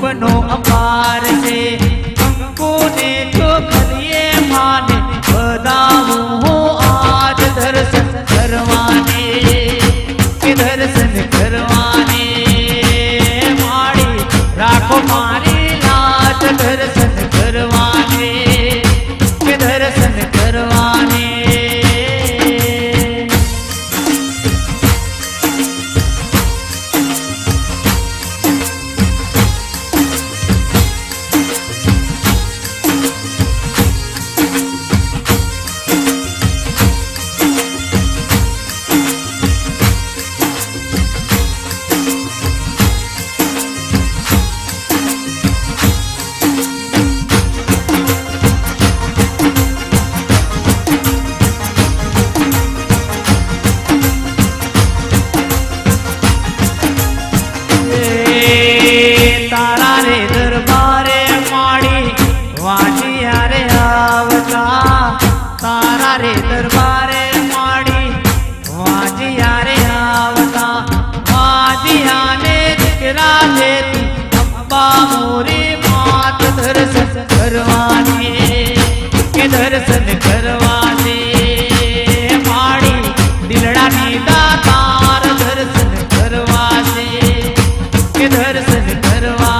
रूपनो अपार से कंकु ने चोखलिए माने बदाऊं हो आज दर्शन करवाने के दर्शन करवाने माड़ी राखो मारी लाज दर्शन करवाने के दर्शन करवाने तारा रे दरबारे माड़ी वाजिया रे आवता तारा रे दरबारे माड़ी वाजिया रे आवता वाजिया ने दिकरा देती अम्बा मोरी मात दर्शन करवाने के दर्शन करवाने माड़ी दिलड़ा नी दातार दर्शन करवाने के दर्शन करवा